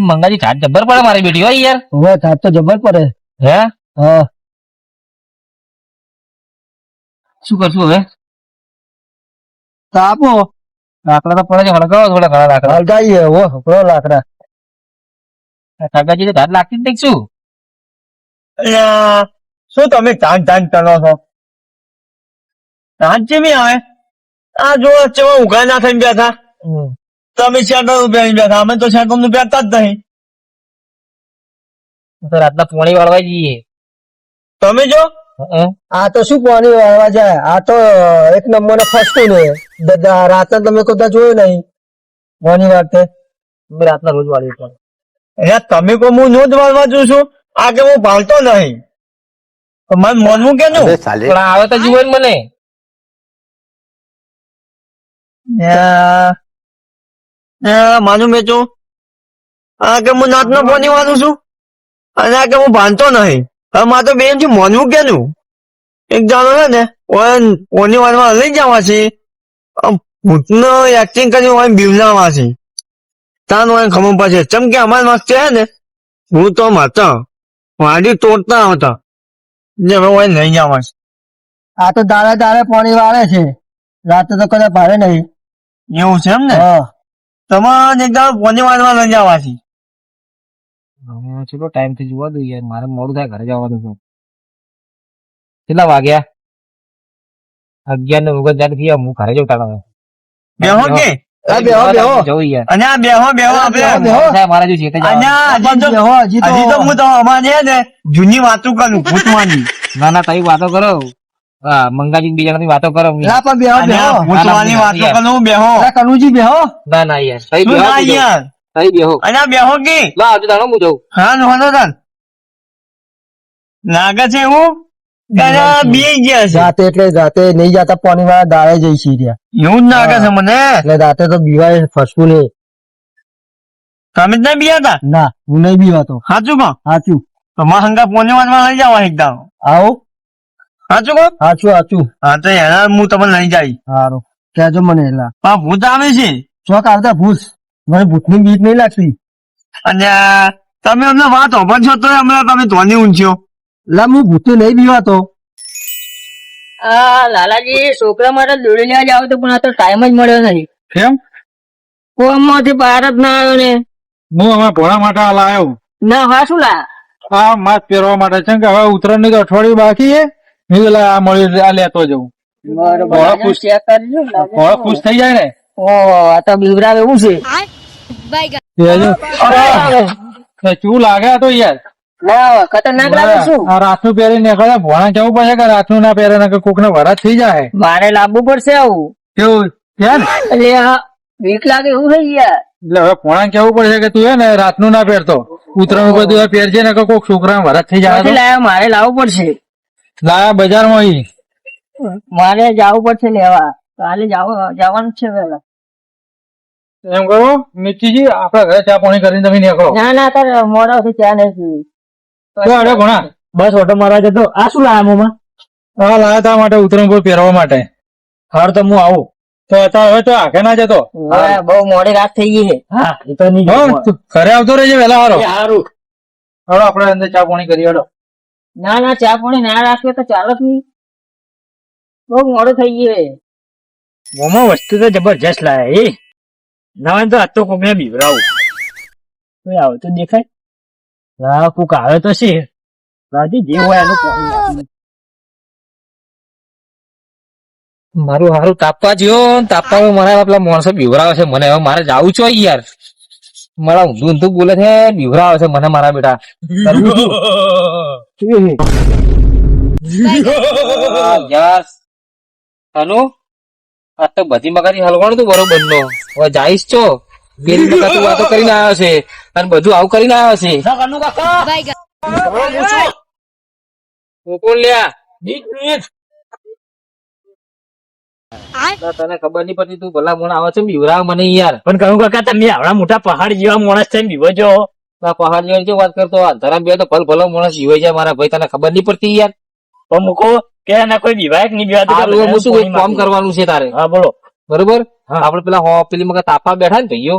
મંગાજી ઠાઠ જબ્બર પડે મારી બેટી હોય યાર. હવે ઠાઠ તો જબર પડે. હે હા શું કરશું હવે? તો આપો લાકડા તો પડે છે, હળગાવો થોડા ઘણા લાકડા. હલગાઈએ હો હકડો લાકડા. કાકાજી તો ઠાઠ લાગતી જ નહીં શું? શું તમે ધાન ધાન કરો છો? ધાન ચેવી આવે? આ જો ચેવા ઉઘા ના થઈને બેઠા. તમે શેટર પહેરી બેઠા, અમે તો શેટર નું પહેરતા જ નહીં. તો રાતના પોણી વાળવા જઈએ. તમે જો આ તો શું પાણી વાળવા જાય, આ તો એક નંબર ફસતું ને રાતે તમે કદાચ જોયું નહીં પાણી વાળતે. અમે રાતના રોજ વાળીએ પણ. અરે તમે કો હું નો જ વાળવા જઉં છું, આ કે હું ભાળતો નહીં. તો મારે માનવું કે નું? પણ આવે તો જુએ ને મને. માનું મેચું આ કે હું નાતનો પાણી વાળું છું અને આ કે હું ભાનતો નહીં. હવે મારે તો બેન થી માનવું કે નું? એક જાણો છે ને ઓની વારમાં લઈ જવા છે, ભૂતનો એક્ટિંગ કરી હોય બીવલાવા છે. તાન હોય ખબર પડશે ચમ કે અમારા માસ છે ને હું તો માતા વાડી તોડતા હતા જે હવે હોય લઈ જવા છે. આ તો દાડે દાડે પાણી વાળે છે, રાતે તો કદાચ ભારે નહીં. એવું છે એમ ને? હા તમારે એક દાડો પોની વારમાં લઈ જવા છે. ચલો ટાઈમ થી જોવા દઉં યાર, મારે મોડું થાય ઘરે જવાનું છે. કેટલા વાગ્યા? 11 ને 39 થયા. હું ઘરે જઉં તારા. બેહો કે જવું યાર. અને આ બેહો આપણે મારા જો છે અને હજી તો હું તો અમારે ને જૂની વાતો કરું ભૂતવાની. ના ના તઈ વાતો કરો. હા મંગાજી બીજા વાતો કરો. ના પણ બેહો બેહો ભૂતવાની વાતો કરું બેહો. કનુજી બેહો. ના ના યાર તઈ શું ના બેહો. યાર તઈ બેહો. અને આ બેહો કે લા આવજો તારો હું જઉં. હા નો તાન લાગે છે એવું બે ગયા છે. રાતે એટલે રાતે નહીં જતા પાણી વાળા દાડે જઈશી રહ્યા. એવું જ લાગે છે મને. એટલે રાતે તો બીવાય ફસવું નહીં. તમે જ નહીં બીયા હતા? ના હું નહીં બીવાતો. સાચું કહો? સાચું. તો મારા હંગા પોની વારમાં લઈ જવા એકદમ. આવો સાચું કહો? સાચું સાચું. હા તો એના હું તમને લઈ જાય. સારું કેજો મને એલા. પણ ભૂત આવે છે ચોક આવતા ભૂસ. મને ભૂતની બીક નહીં લાગતી. અને તમે અમને વાત ઓપન છો તો હમણાં તમે ધોની ઊંચ્યો. લા હું ભૂતની નહીં બીવાતો. લાલાજી છોકરા માટે દોડી લેવા જાવ તો પણ આ તો ટાઈમ જ મળ્યો નહીં. કેમ? કોમ માંથી બહાર જ ના આવ્યો ને. હું અમે ભોળા માટે હાલ આવ્યો. ના હા શું લા? આ માસ્ક પહેરવા માટે છે કે હવે ઉત્તરાયણ ની તો અઠવાડિયું બાકી છે. મેં કીધું આ મળી આ લેતો જવું. ભોળા ખુશ ચેક કરજો. ભોળા ખુશ થઈ જાય ને. ઓહો આ તો બીવરાવ એવું છે. શું લાગે તો યાર? ના ખતરનાક લાગે શું? આ રાતનું પહેરી નીકળે ભોળા કેવું પડશે કે રાતનું ના પહેરે ને કોક ને વરાત થઈ જાય. મારે લાવવું પડશે આવું. કેવું યાર? એટલે આ બીક લાગે એવું થઈ યાર. એટલે હવે ભોળા કેવું પડશે કે તું હે ને રાતનું ના પહેરતો, ઉત્તરાયણ બધું પહેરજે ને કોક છોકરા વરાત થઈ જાય. નથી લાવ્યા, મારે લાવવું પડશે. લાયા બજારમાં ઈ. મારે જવું પડશે લેવા. કાલે જવાનું છે વેલા. એમ કરો મિત્તીજી આપડા ઘરે ચા પાણી કરીને તમે નીકળો. ના ના તારે મોડા થી ચા નથી. અરે ભોણા બસ ઓટો મારવા જતો. આ શું લાયા મોમાં? હા લાયા તા માટે ઉત્તરાયણ પર પહેરવા માટે. હાર તો હું આવું તો અત્યારે હવે તો આખે ના જતો. બહુ મોડી રાત થઈ ગઈ છે. હા એ તો નહીં હો, તું ઘરે આવતો રહેજે વેલા હારો. સારું. હાલો આપડે અંદર ચા પાણી કરી હેડો. ના ના ચા પાણી ના રાખીએ તો ચાલો જ નહીં. બહુ મોડું થઈ ગયું. મોમાં વસ્તુ તો જબરજસ્ત લાયા એ. ના તો આ તો કોમે બીવરાવું. કોઈ આવે તો દેખાય. હા કોક આવે તો છે. રાજી જે હોય એનું પાણી નાખી. મારું હારું તાપવા જ્યો તાપવા મને પેલા માણસો બીવરાવે છે મને. હવે મારે જાવું છો યાર. મારા ઊંધું ઊંધું બોલે છે, બીવરાવે છે મને મારા બેટા. યસ અનુ આ તો બધી મગારી હલવાનું તું બરોબર નો. હવે જાઈશ છો પેલી મગા તું વાતો કરીને આવ્યો છે અને બધું આવું કરીને આવ્યો છે. હું કોણ લ્યા? તને ખબર નહી પડતી તું ભલા મને આવે છે બીવરાવ મને યાર. પણ કહું કાકા તમે આવડા મોટા પહાડ જેવા માણસ થઈને બીવો છો. પહાડ જેવી વાત કરતો ધરમ બે તો ભલો માણસ જીવાય જાય મારા ભાઈ. તને ખબર નહી પડતી યાર. પણ મૂકો કે ના કોઈ વિવાયક નહીં બીવાતું. હું શું કઈ કામ કરવાનું છે તારે? હા બોલો. બરોબર આપડે પેલા પેલી મગા તાપા બેઠા ને ભાઈઓ,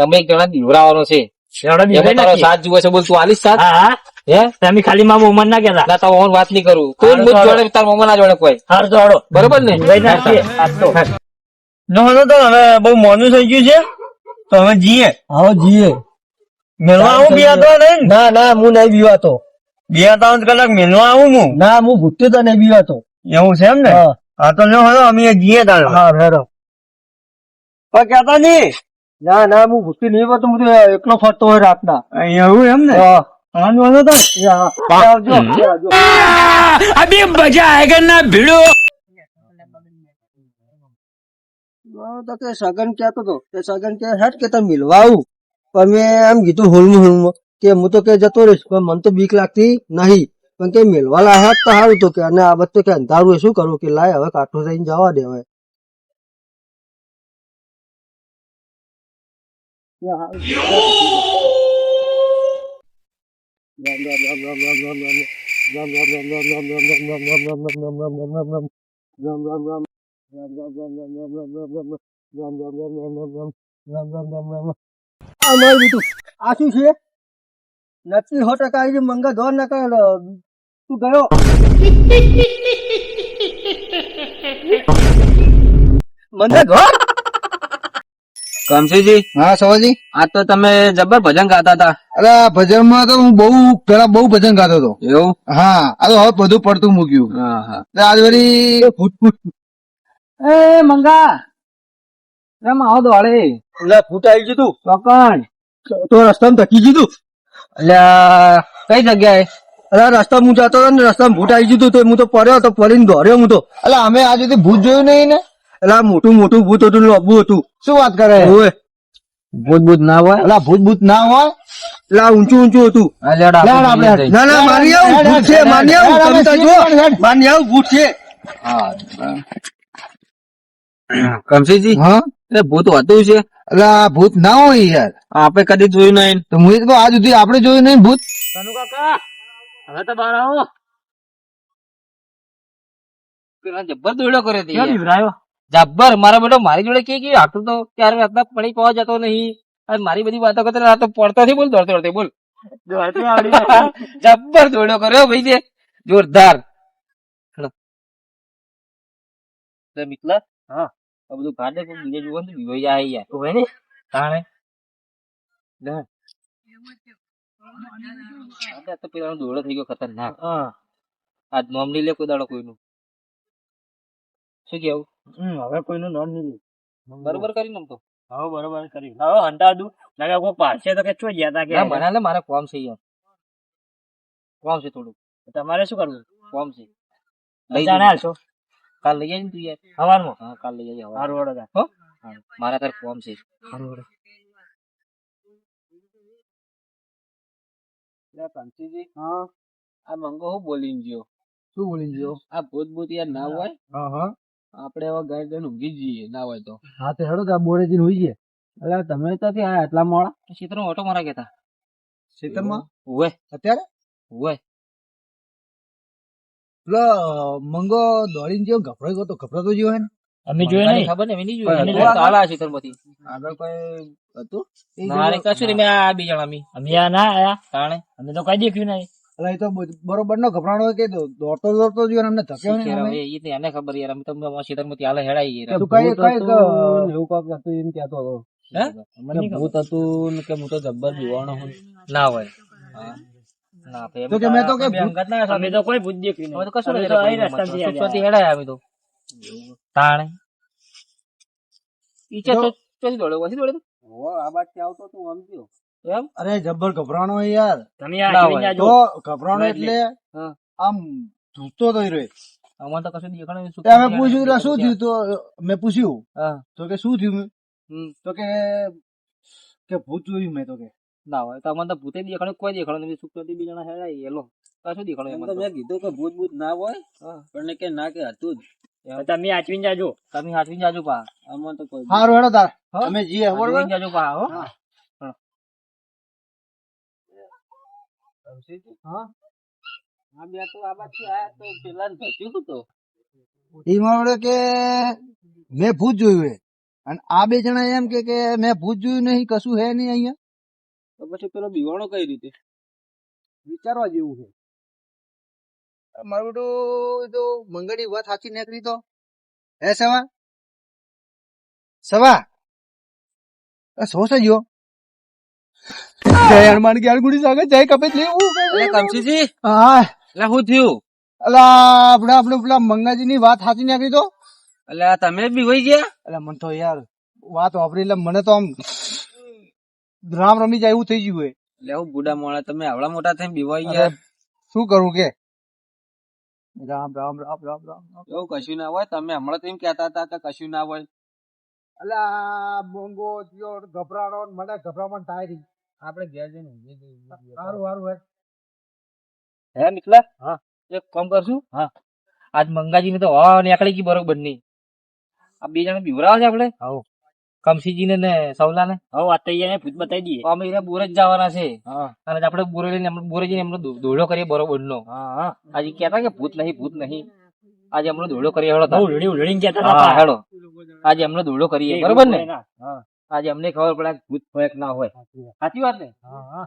અમે એક જણા બીવરાવાનો છે. એવડો બીવે એમાં તારો નથી. સાથ જુએ છે બોલ તું આલીશ સાથ હા હા હે તમે ખાલી મારા મોમાં ના કહેતા. ના તાર મોહન વાત નહીં કરું કોઈ હારું, મુજ હારું. જોડે તાર મોમાં ના જોડે કોઈ હાર તો હળો બરોબર ને બીવાઈ નાખીએ. આજ તો. ના તો હવે બહુ મોડું થઈ ગયું છે તો હવે જઈએ. આવો જીએ. મેળવા આવું બિયાતો નહીં ને? ના ના હું નહીં બીવાતો. 2-3 કલાક મેળવા આવું હું. ના હું ભૂખતો તો નહીં બીવાતો. એવું છે એમ ને? હા. હા તો લો હવે અમે જઈએ તારે. હા હેરો. પણ કહેતા નહીં. ના ના હું ભૂખતી નહીં હોતો, હું તો એકલો ફરતો હોય રાતના. એવું એમ ને? હા. વાંધો વાંધો તો. એ હા. આવજો આવજો. તો કે સગન કહેતો તો કે સગન કે હેટ કે તમે મિલવા આવું, પણ મેં એમ કીધું હોલમાં કે હું તો કે જતો રહીશ, પણ મને તો બીક લાગતી નહીં. પણ કે મિલવા લાયા તો સારું તો કે, અને આ બધું તો કે અંધારું શું કરું કે લાય હવે કાઠું થઈને જવા દે હવે. અમારું બધું આ શું છે? નથી 100% આવી ગયું, મંગા ધોર ના કર તું ગયો. મંગા ધોર. કમસીજી હા સવાજી. આ તો તમે જબર ભજન ગાતા હતા અરે ભજન માં તો હું પેલા બહુ ભજન ગાતો હતો. એવું હા આ તો હવે બધું પડતું મૂક્યું. હા હા આજ વળી ફૂટ ફૂટ એ મંગા એમ આવો દોડે એટલે ફૂટ આવી ગયું તું ચોકણ તો રસ્તામાં ધકી ગયું તું. એટલે કઈ જગ્યાએ અરે રસ્તામાં હું જતો હતો ને રસ્તામાં ભૂત આવી ગયું તું, તો હું તો પડ્યો તો પડીને દોડ્યો હું તો. એટલે અમે આ સુધી ભૂત જોયું નહીં ને. એટલે આ મોટું મોટું ભૂત હતું, લોબુ હતું. શું વાત કરે? ઓય ભૂત ભૂત ના હોય એટલે ભૂત ભૂત ના હોય. એટલે આ ઊંચું ઊંચું હતું. ના ના માની આવું ભૂત છે, માની આવું તમે તો જુઓ. માની આવું ભૂત છે. કમસીજી હા એટલે ભૂત હોતું છે એટલે આ ભૂત ના હોય યાર. આપણે કદી જોયું નહીં તો હું તો આજ સુધી આપણે જોયું નહીં ભૂત. કનુ કાકા હવે તો બહાર આવો. પેલા જબ્બર દોડો કર્યો ક્યાં હતી બીવરાયો? જબ્બર મારા બેટો મારી જોડે કે આટલું તો ક્યારે રાતના પડી પહોંચ જતો નહીં અને મારી બધી વાતો કરતા આ તો પડતો થી બોલ દોડતો દોડતો બોલ દોડતી આવડી જાય. જબ્બર દોડો કર્યો ભાઈ છે જોરદાર મિતલા હા. આ બધું કાઢે પણ બીજે જુઓ ને બીવાઈ જાય યાર હોય ને? તાણે આ તો પેલા દોડો થઈ ગયો ખતરનાક હા. આજ નોમ નહીં લે કોઈ દાડો કોઈનું શું કેવું હવે કોઈનું નામ નહીં લીધું. બરોબર કરી ને તો હવે બરોબર કર્યું. હવે હંતા દઉં લાગે કોઈ પાડશે તો કે શું ગયા તા કે ના મને લે મારે કોમ છે યાર કોમ છે થોડું તમારે શું કરવું? કોમ છે લઈ જાણે હાલશો કાલ લઈ જાય ને તું યાર હવારમાં. હા કાલ લઈ જાય હારું વડો તા. હો મારા તાર કોમ છે હા. આ મંગો હું બોલીને ગયો શું બોલી ગયો? આ ભૂત ભૂત યાર ના હોય હા હા આપડે હવે ઘર જઈને ઊંઘી જઈએ ના હોય તો હા તો હેડો તો બોરે જઈને હોઈ ગયા. એટલે તમે તો ત્યાં એટલા મોડા ક્ષેત્રમાં ઓટો મારા કેતા ખેતરમાં ઉવે અત્યારે ઉવે પેલો મંગો દોડીને જેવો ગભરાઈ ગયો તો ગભરાતો જેવો હે ને. અમે જોયું નહીં. ખબર ને મેં નહીં કોઈ જોયું હતું? તાળા ક્ષેત્રમાંથી આગળ કોઈ હતું? મારે કશું નહીં મેં આ બે જણા મી અમે આ ના આયા. તાણે અમે તો કઈ દેખ્યું નહીં. એટલે એ તો બરોબર નો ગભરાણો હોય કે દોડતો દોડતો જોયો ને અમને ધક્યો ને શીખેરા અમે. હવે એ એને ખબર યાર અમે તો ક્ષેત્રમાંથી હાલે હેડાઈ તું કઈ એવું કાક હતું એમ કહેતો હતો ભૂત હતું ને કે હું તો જબ્બર બીવાણો હું ના હોય ના તો કે મેં તો કે ભૂત- અંગત ના અમે તો કોઈ ભૂત દેખ્યું નહીં. અમે તો કશું અમે નહીં તો અહીં દેખાતું. રસ્તામાંથી આવ્યા. સુખથી હેડાયા અમે તો તાણે ઈચ્છા તો ચોથી દોડે ઓછી દોડે તું? આ બાજુ આવતો તું સમજ્યો. એમ અરે જબ્બર ગભરાણો હોય યાર. તમે આ ના જોઈને હોય. આજો. તો ગભરાણો એટલે હા. આમ ધૂતો તો રહ્યો. અમારે તો કશું દેખાણું નહીં. તે અમે પૂછ્યું એટલે શું થયું? તો મેં પૂછ્યું હા તો કે શું થયું? હમ. તો કે ભૂત જોયું મેં તો કે. ના હોય તો અમને તો ભૂતે દેખાણું કોઈ દેખાણું નહીં સુખથી બે જણા હેડાઈ એલો કશું દેખાણું એમ તો. કીધું કે ભૂત ભૂત ના હોય પણ કે ના કે હતું જ. તો તમે આચવીને જાજો. તમે હાથવીને જાજો પા આમાં તો કોઈ સારું હેડો તાર હા? અમે જઈએ બરોબર. હાથવીને જાજો પા હો હા. હા આ બે તો આ બાજુ આયા તો પેલા ને ધસ્યું તો એમાં વળે કે મેં ભૂત જોયું હે અને આ બે જણા એમ કે મેં ભૂત જોયું નહીં, કશું હે નહીં અહીંયા. તો પછી પેલો બીવાણો કઈ રીતે વિચારવા જેવું છે મારું બેટું જો મંગળની વાત સાચી નીકળી તો હે સવા સવા શું છે જો જય હનુમાન જ્ઞાન ગુડી સાગર જય કપિલ લેવું કમસીજી હા એટલે શું થયું અલા આપણે પેલા મંગાજી ની વાત સાચી નીકળી તો એટલે તમે બી વહી ગયા એટલે મને તો યાર વાત વાપરી એટલે મને તો આમ રામ રમી જાય એવું થઈ ગયું એટલે હું બુડા મોણા તમે આવડા મોટા થઈને બીવાઈ અરે, ગયા શું કરું કે રામ રામ રામ રામ રામ એવું કશું ના હોય તમે હમણાં તો એમ કહેતા હતા કે કશું ના હોય અલા બોંગો થયો ગભરાણો મને ગભરામણ થાય રહી આપણે ઘેર જઈને સારું સારું હે નીકળા હા એક કામ કરશું હા આજ મંગાજી ને તો નીકળી ગઈ બરોબર નહીં આ બે જણા બીવરાવ છે આપણે હવ. કમસીજી ને સવલા ને હવે વાત થઈ જાય ભૂત બતાવી દઈએ અમે એને બોર જ જવાના છે હા અને આપણે બોરે જઈને એમનો દોડો કરીએ બરોબર નો હા આજે કહેતા કે ભૂત નહીં આજે એમનો દોડો કરીએ હેડો બહુ ઉલડીને જતા હા હતા હેડો આજે એમનો દોડો કરીએ બરોબર ને હા આજે અમને ખબર પડે કે ભૂત હોય કે ના હોય સાચી વાત ને હા